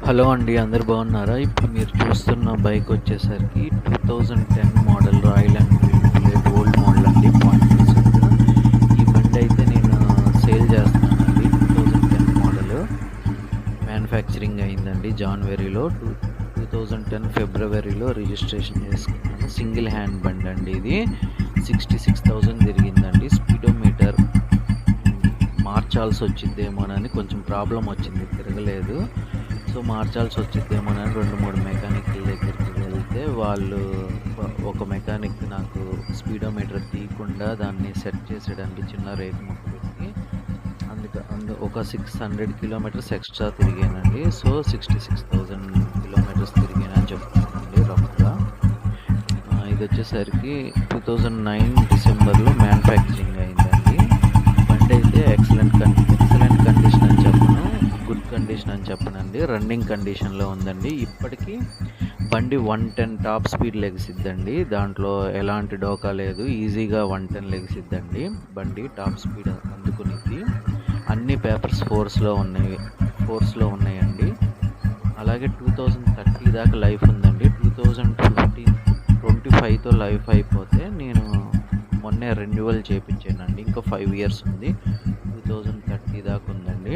Hello అండి, అందరు బాగున్నారా? ఇప్పుడు మీరు చూస్తున్న బైక్ వచ్చేసరికి 2010 model royal Enfield old model అండి. 0.36 ఈ బండి అయితే నేను సేల్ చేస్తున్నానండి. 2010 మోడల్ మ్యానుఫ్యాక్చరింగ్ అయిందండి జనవరిలో. 2010 ఫిబ్రవరిలో రిజిస్ట్రేషన్ చేసుకున్నాను. సింగిల్ హ్యాండ్ బండి అండి. ఇది 66,000 తిరిగిందండి. స్పీడోమీటర్ మార్చాల్సి వచ్చిద్దేమోనని కొంచెం ప్రాబ్లం వచ్చింది, తిరగలేదు. సో మార్చాల్సి వచ్చిద్దేమోనని 2-3 మెకానిక్ల దగ్గరికి వెళ్తే వాళ్ళు ఒక మెకానిక్ నాకు స్పీడోమీటర్ తీయకుండా దాన్ని సెట్ చేసేయడానికి చిన్న రేకు ముక్క పెట్టి ఒక 600 కిలోమీటర్స్ ఎక్స్ట్రా తిరిగానండి. సో 66,000 కిలోమీటర్స్ తిరిగానని చెప్తున్నానండి రఫ్గా. ఇది వచ్చేసరికి 2009 డిసెంబర్లో మ్యానుఫ్యాక్చరింగ్ అయిందండి. బండి అయితే ఎక్సలెంట్ కండిషన్ అని చెప్పను, గుడ్ కండిషన్ అని చెప్పనండి. రన్నింగ్ కండిషన్లో ఉందండి. ఇప్పటికీ బండి 110 టాప్ స్పీడ్ లెగిసిద్దండి. దాంట్లో ఎలాంటి డోకా లేదు. ఈజీగా 110 లెగిసిద్దండి బండి. టాప్ స్పీడ్ అందుకునిద్ది. అన్ని పేపర్స్ ఫోర్స్లో ఉన్నాయండి. అలాగే 2030 దాకా లైఫ్ ఉందండి. 2025తో లైఫ్ అయిపోతే నేను మొన్నే రెన్యువల్ చేయించానండి. ఇంకా 5 ఇయర్స్ ఉంది. 2030 దాకా ఉందండి.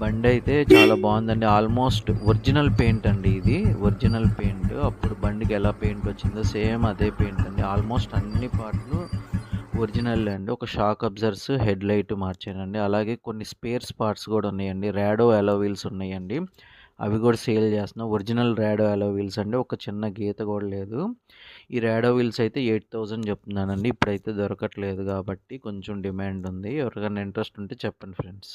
బండి అయితే చాలా బాగుందండి. ఆల్మోస్ట్ ఒరిజినల్ పెయింట్ అండి. ఇది ఒరిజినల్ పెయింట్. అప్పుడు బండికి ఎలా పెయింట్ వచ్చిందో సేమ్ అదే పెయింట్ అండి. ఆల్మోస్ట్ అన్ని పార్ట్లు ఒరిజినల్ అండి. ఒక షాక్ అబ్జర్వర్స్, హెడ్ లైట్ మార్చానండి. అలాగే కొన్ని స్పేర్ పార్ట్స్ కూడా ఉన్నాయండి. ర్యాడో అలో వీల్స్ ఉన్నాయండి, అవి కూడా సేల్ చేస్తున్నాం. ఒరిజినల్ ర్యాడో అలో వీల్స్ అండి. ఒక చిన్న గీత కూడా లేదు. ఈ ర్యాడో వీల్స్ అయితే 8,000 చెప్తున్నానండి. ఇప్పుడైతే దొరకట్లేదు కాబట్టి కొంచెం డిమాండ్ ఉంది. ఎవరికైనా ఇంట్రెస్ట్ ఉంటే చెప్పండి ఫ్రెండ్స్.